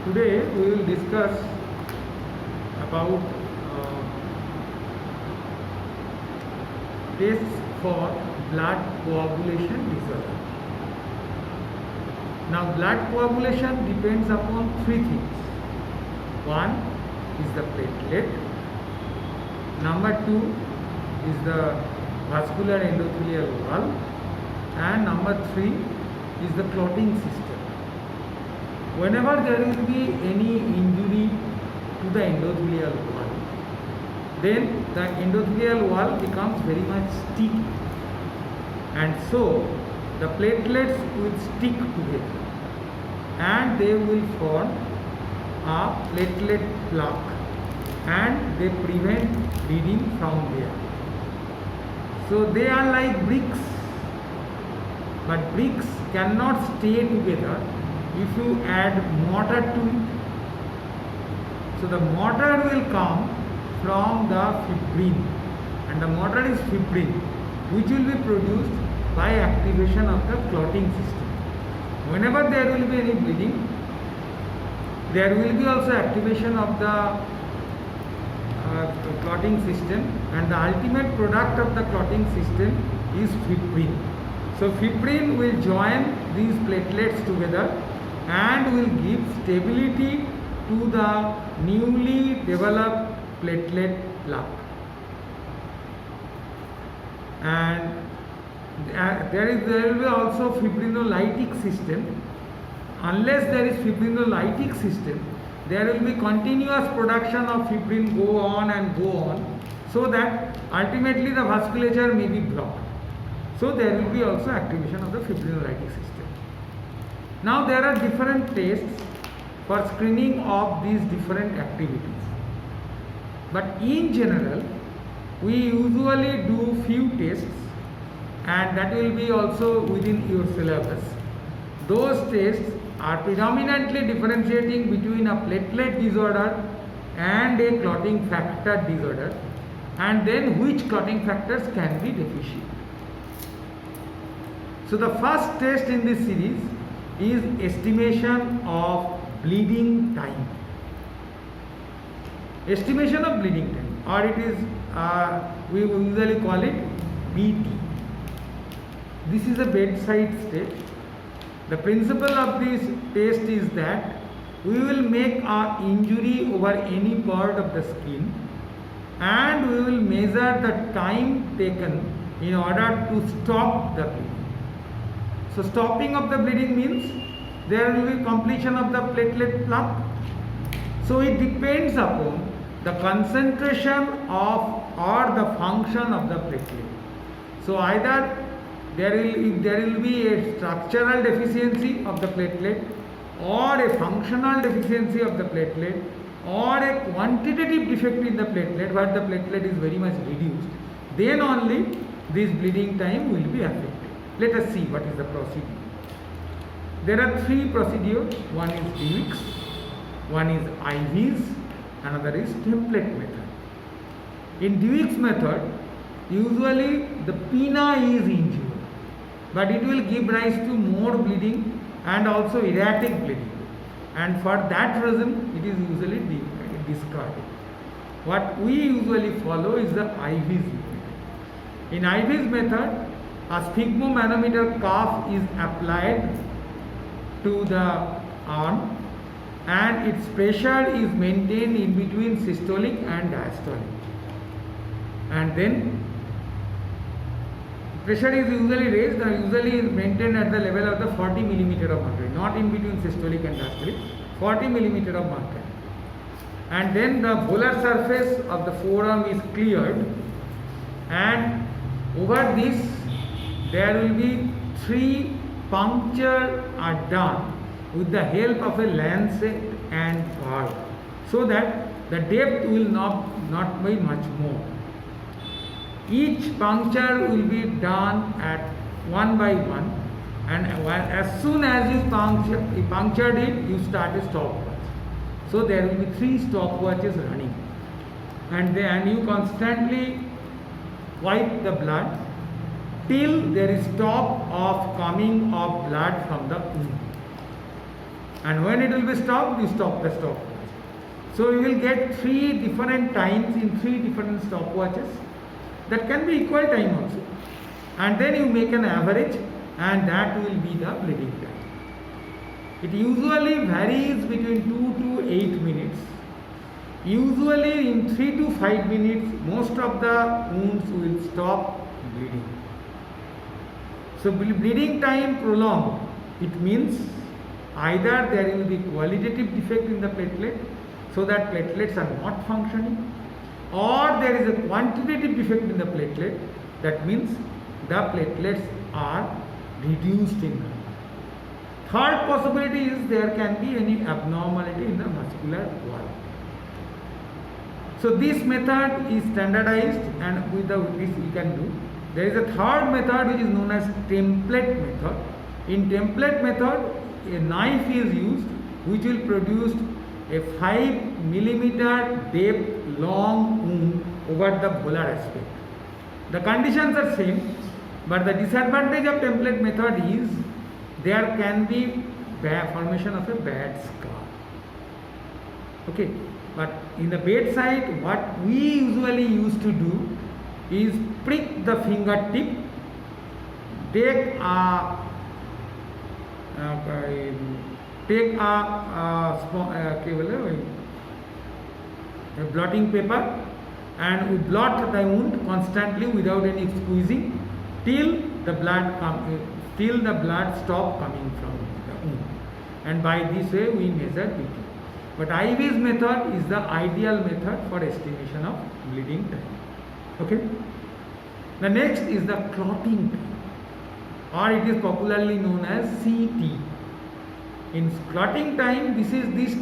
Today we will discuss about tests for blood coagulation disorder. Now, blood coagulation depends upon three things. One is the platelet. Number two is the vascular endothelial wall, and number three is the clotting system. Whenever there will be any injury to the endothelial wall, then the endothelial wall becomes very much sticky, and so the platelets will stick together and they will form a platelet plaque, and they prevent bleeding from there. So they are like bricks, but bricks cannot stay together if you add mortar to it. So the mortar will come from the fibrin, and the mortar is fibrin, which will be produced by activation of the clotting system. Whenever there will be any bleeding, there will be also activation of the clotting system, and the ultimate product of the clotting system is fibrin. So fibrin will join these platelets together and will give stability to the newly developed platelet plaque. And there will be also fibrinolytic system. Unless there is fibrinolytic system, there will be continuous production of fibrin go on and go on, so that ultimately the vasculature may be blocked. So there will be also activation of the fibrinolytic system. Now there are different tests for screening of these different activities. But in general, we usually do few tests, and that will be also within your syllabus. Those tests are predominantly differentiating between a platelet disorder and a clotting factor disorder, and then which clotting factors can be deficient. So the first test in this series is estimation of bleeding time. Estimation of bleeding time, or it is we usually call it BT. This is a bedside state. The principle of this test is that we will make an injury over any part of the skin, and we will measure the time taken in order to stop the bleeding. So stopping of the bleeding means there will be completion of the platelet plaque. So it depends upon the concentration of or the function of the platelet. So either if there will be a structural deficiency of the platelet, or a functional deficiency of the platelet, or a quantitative defect in the platelet where the platelet is very much reduced, then only this bleeding time will be affected. Let us see what is the procedure. There are three procedures. One is DWIX, one is IVs, another is template method. In DWIX method, usually the pinna is injured, but it will give rise to more bleeding and also erratic bleeding, and for that reason it is usually discarded. What we usually follow is the IVs method. In IVs method, a sphygmomanometer cuff is applied to the arm, and its pressure is maintained in between systolic and diastolic, and then pressure is usually raised and usually maintained at the level of the 40 millimeter of mercury, not in between systolic and diastolic, 40 millimeter of mercury. And then the volar surface of the forearm is cleared, and over this there will be 3 punctures are done with the help of a lancet and valve, so that the depth will not be much more. Each puncture will be done at one by one, and as soon as you punctured it, you start a stopwatch. So there will be 3 stopwatches running, and you constantly wipe the blood till there is stop of coming of blood from the wound. and when it will be stopped, you stop the stopwatch. So you will get 3 different times in 3 different stopwatches. That can be equal time also, and then you make an average, and that will be the bleeding time. It usually varies between 2 to 8 minutes. Usually in 3 to 5 minutes, most of the wounds will stop bleeding. So bleeding time prolonged, it means either there will be qualitative defect in the platelet, so that platelets are not functioning, or there is a quantitative defect in the platelet, that means the platelets are reduced in number. Third possibility is there can be any abnormality in the muscular wall. So this method is standardized, and with this we can do. There is a third method which is known as template method. In template method, a knife is used which will produce a 5 millimeter depth long wound over the volar aspect. The conditions are same, but the disadvantage of template method is there can be formation of a bad scar. Okay, but in the bedside, what we usually used to do is prick the fingertip, take a blotting paper, and we blot the wound constantly without any squeezing till the blood stop coming from the wound, and by this way we measure BP. But IV's method is the ideal method for estimation of bleeding time. Okay. The next is the clotting time, or it is popularly known as CT. In clotting time, this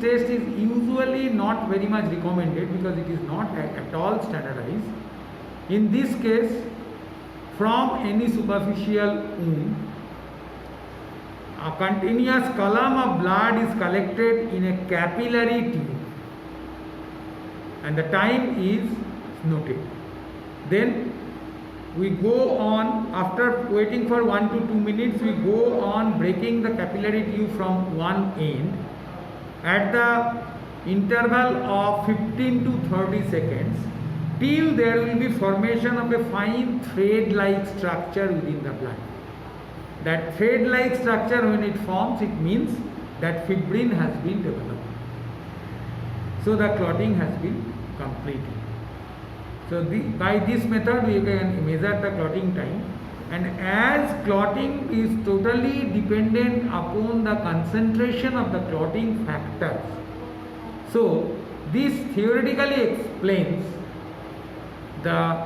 test is usually not very much recommended because it is not at all standardized. In this case, from any superficial wound, a continuous column of blood is collected in a capillary tube, and the time is noted. Then we go on, after waiting for 1 to 2 minutes, we go on breaking the capillary tube from one end at the interval of 15 to 30 seconds till there will be formation of a fine thread-like structure within the blood. That thread-like structure, when it forms, it means that fibrin has been developed. So the clotting has been completed. So by this method we can measure the clotting time, and as clotting is totally dependent upon the concentration of the clotting factors, so this theoretically explains the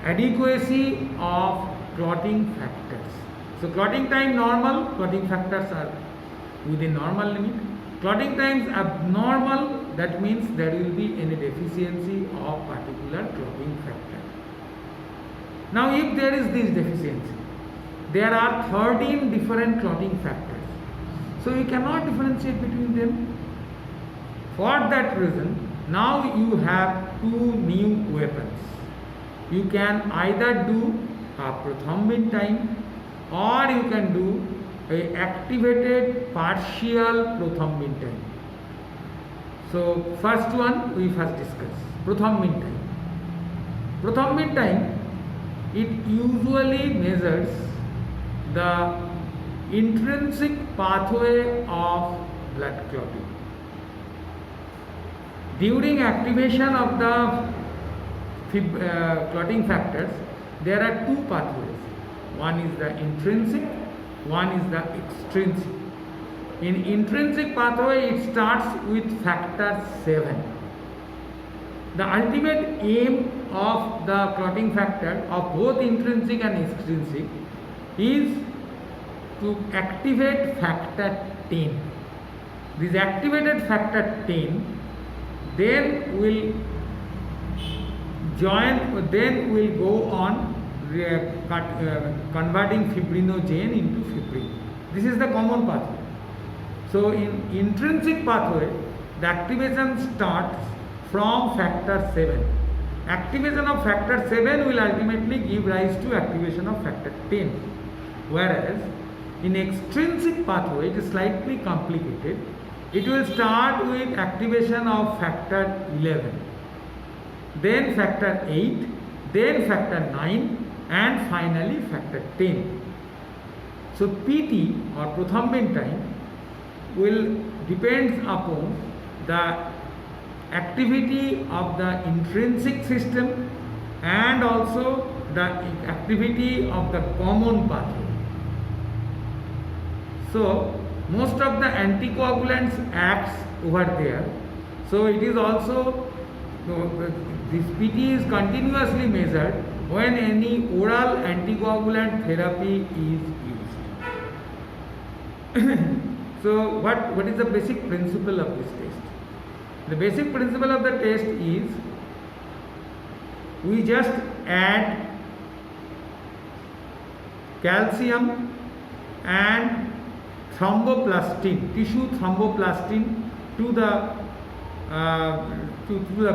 adequacy of clotting factors. So clotting time normal, clotting factors are within normal limit. Clotting times abnormal, that means there will be any deficiency of particular clotting factor. Now if there is this deficiency, there are 13 different clotting factors. So you cannot differentiate between them. For that reason, now you have 2 new weapons. You can either do a prothrombin time, or you can do a activated partial prothrombin time. So first one we first discuss, prothrombin time. Prothrombin time, it usually measures the intrinsic pathway of blood clotting. During activation of the clotting factors, there are 2 pathways. One is the intrinsic, one is the extrinsic. In intrinsic pathway, it starts with factor 7. The ultimate aim of the clotting factor of both intrinsic and extrinsic is to activate factor 10. This activated factor 10 then will go on converting fibrinogen into fibrin. This is the common pathway. So in intrinsic pathway, the activation starts from factor 7. Activation of factor 7 will ultimately give rise to activation of factor 10. Whereas in extrinsic pathway, it is slightly complicated. It will start with activation of factor 11, then factor 8, then factor 9, and finally factor 10. So PT or prothrombin time will depends upon the activity of the intrinsic system and also the activity of the common pathway. So most of the anticoagulants acts over there. So it is also, this PT is continuously measured when any oral anticoagulant therapy is used. So what is the basic principle of this test? The basic principle of the test is we just add calcium and thromboplastin, tissue thromboplastin to the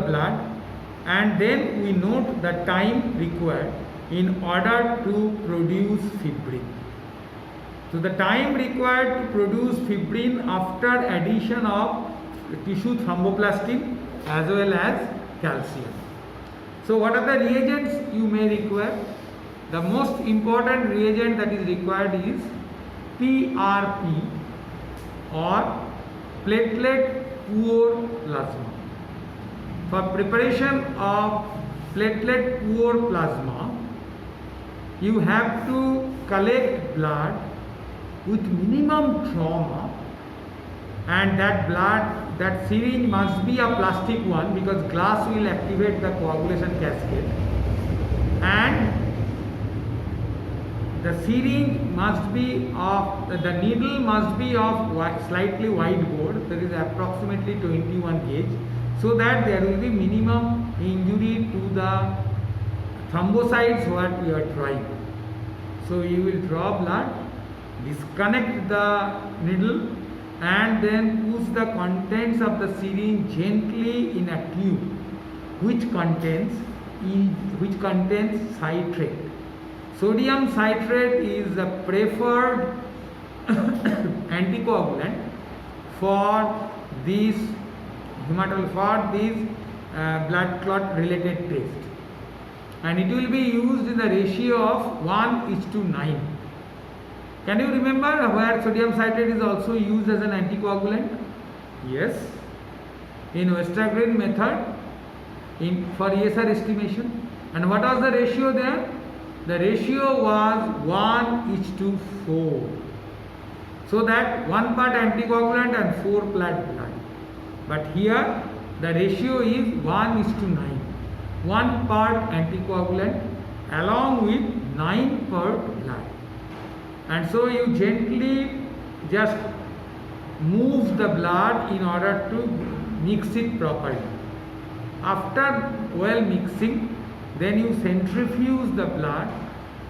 blood, and then we note the time required in order to produce fibrin. So the time required to produce fibrin after addition of tissue thromboplastin as well as calcium. So what are the reagents you may require? The most important reagent that is required is PRP or platelet poor plasma. For preparation of platelet poor plasma, you have to collect blood with minimum trauma, and that syringe must be a plastic one because glass will activate the coagulation cascade, and the syringe must be of, the needle must be of slightly wide bore, that is approximately 21 gauge, so that there will be minimum injury to the thrombocytes what we are trying. So you will draw blood, disconnect the needle, and then push the contents of the syringe gently in a tube which contains citrate. Sodium citrate is the preferred anticoagulant for these blood clot related test, and it will be used in the ratio of 1:9. Can you remember where sodium citrate is also used as an anticoagulant? Yes, in Westergren method for ESR estimation. And what was the ratio there? The ratio was 1:4. So that 1 part anticoagulant and 4 part blood. But here the ratio is 1:9. 1 part anticoagulant along with 9 part blood. And so you gently just move the blood in order to mix it properly. After well mixing, then you centrifuge the blood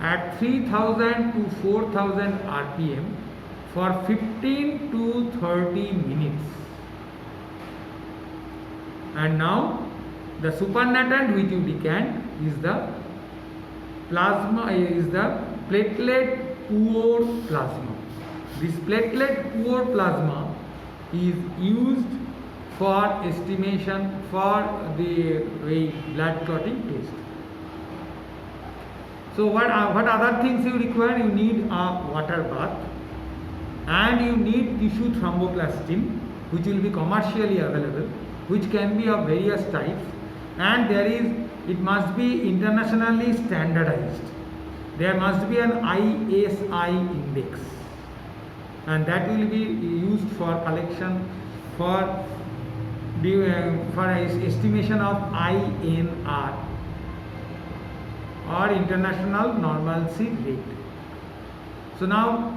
at 3000 to 4000 rpm for 15 to 30 minutes. And now the supernatant which you decant is the platelet poor plasma. This platelet poor plasma is used for estimation for the blood clotting test. So what other things you require? You need a water bath, and you need tissue thromboplastin, which will be commercially available, which can be of various types, and it must be internationally standardized. There must be an ISI index, and that will be used for collection for estimation of INR or international normalcy rate. So now,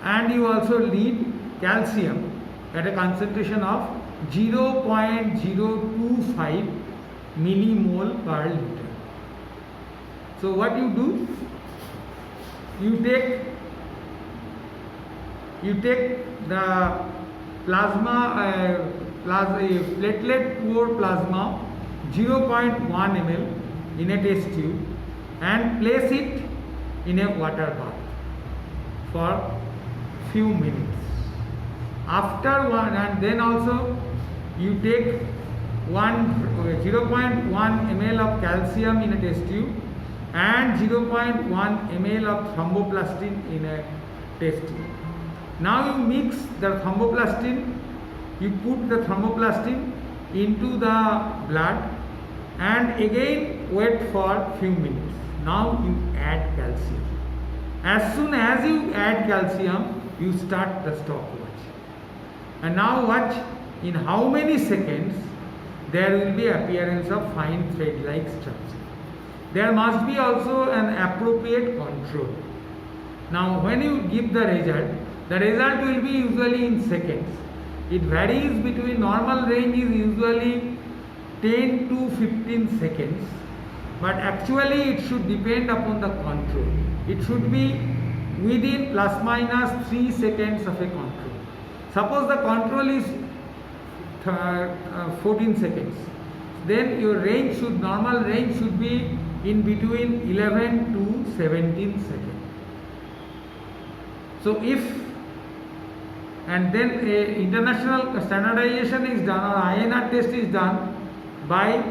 and you also need calcium at a concentration of 0.025 millimole per liter. So what you do? You take the platelet poor plasma 0.1 ml in a test tube and place it in a water bath for few minutes. After one, and then also you take 0.1 ml of calcium in a test tube and 0.1 ml of thromboplastin in a test tube. Now you mix the thromboplastin, you put the thromboplastin into the blood and again wait for few minutes. Now you add calcium. As soon as you add calcium, you start the stopwatch. And now watch in how many seconds there will be appearance of fine thread-like structure. There must be also an appropriate control. Now when you give the result will be usually in seconds. It varies between, normal range is usually 10 to 15 seconds, but actually it should depend upon the control. It should be within plus minus 3 seconds of a control. Suppose the control is 14 seconds, then your range should, normal range should be in between 11 to 17 seconds. So if, and then a international standardization is done or INR test is done by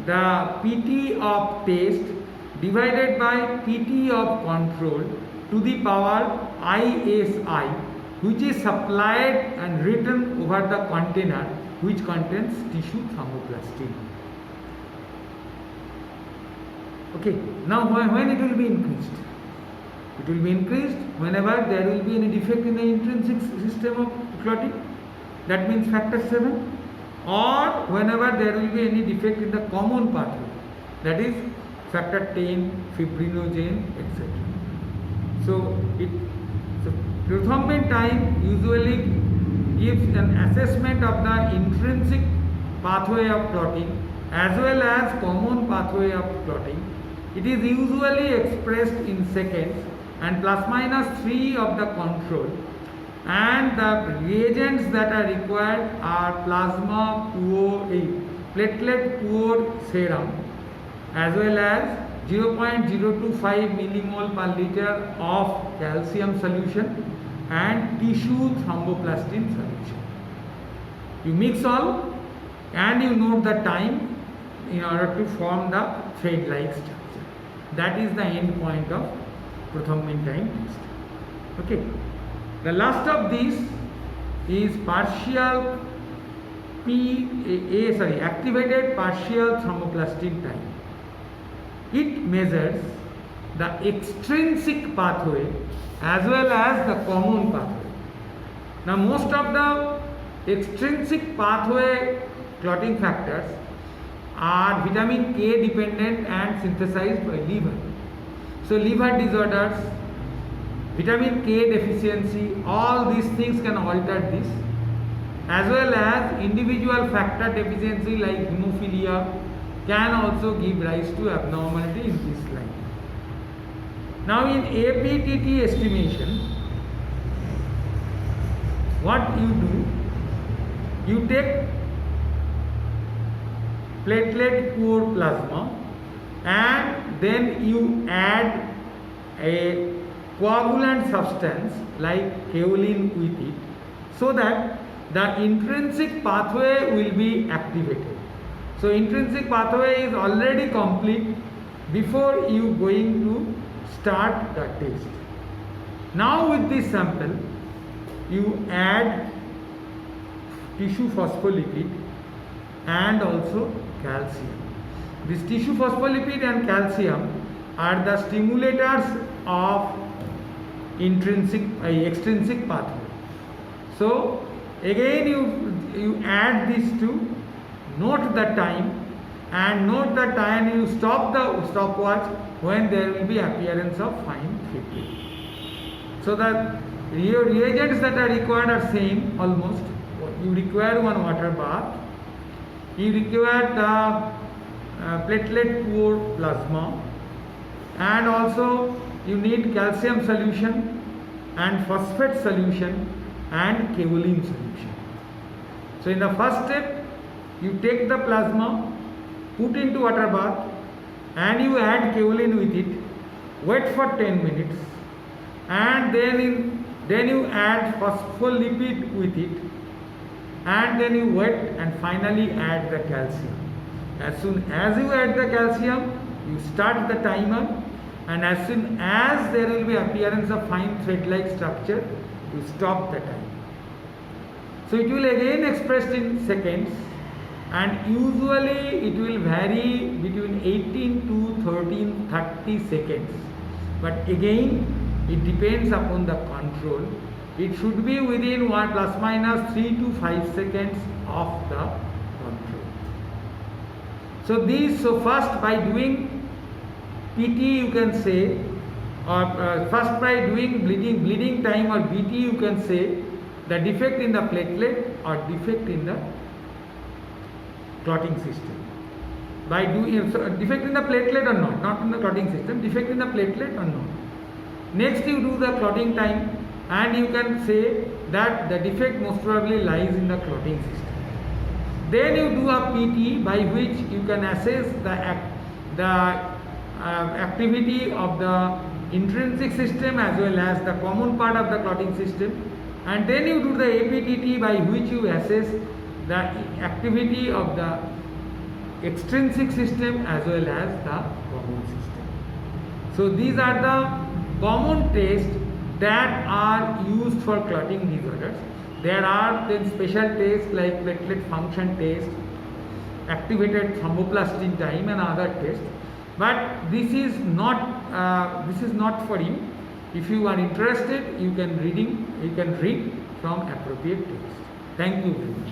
the PT of test divided by PT of control to the power ISI, which is supplied and written over the container which contains tissue thromboplastin. Okay, now when it will be increased? It will be increased whenever there will be any defect in the intrinsic system of clotting, that means factor 7, or whenever there will be any defect in the common pathway, that is factor 10, fibrinogen, etc. So prothrombin time usually gives an assessment of the intrinsic pathway of clotting as well as common pathway of clotting. It is usually expressed in seconds and plus minus 3 of the control, and the reagents that are required are plasma platelet poor serum as well as 0.025 millimole per liter of calcium solution and tissue thromboplastin solution. You mix all and you note the time in order to form the thread-like structure. That is the end point of prothrombin time test. Okay. The last of these is activated partial thromboplastin time. It measures the extrinsic pathway as well as the common pathway. Now most of the extrinsic pathway clotting factors are vitamin K dependent and synthesized by liver. So liver disorders, vitamin K deficiency, all these things can alter this, as well as individual factor deficiency like hemophilia can also give rise to abnormality in this line. Now in APTT estimation, what you do, you take platelet poor plasma and then you add a coagulant substance like kaolin with it, so that the intrinsic pathway will be activated. So intrinsic pathway is already complete before you going to start the test. Now with this sample you add tissue phospholipid and also calcium. This tissue phospholipid and calcium are the stimulators of extrinsic pathway. So again you add these two, note the time, and note the time you stop the stopwatch when there will be appearance of fine fibrin. So the reagents that are required are same almost. You require one water bath, you require the platelet poor plasma, and also you need calcium solution and phosphate solution and kaolin solution. So in the first step you take the plasma, put into water bath and you add kaolin with it, wait for 10 minutes, and then in then you add phospholipid with it, and then you wet and finally add the calcium. As soon as you add the calcium, you start the timer, and as soon as there will be appearance of fine thread-like structure, you stop the timer. So it will again expressed in seconds, and usually it will vary between 18 to 30 seconds. But again, it depends upon the control. It should be within plus minus 3 to 5 seconds of the control. So first by doing PT you can say, or first by doing bleeding time or BT you can say the defect in the platelet or defect in the clotting system. By doing defect in the platelet or not in the clotting system, defect in the platelet or not. Next you do the clotting time, and you can say that the defect most probably lies in the clotting system. Then you do a PT by which you can assess the activity of the intrinsic system as well as the common part of the clotting system, and then you do the APTT by which you assess the activity of the extrinsic system as well as the common system. So these are the common tests that are used for clotting disorders. There are then special tests like platelet function test, activated thromboplastin time, and other tests. But this is not for you. If you are interested, you can read from appropriate text. Thank you very much.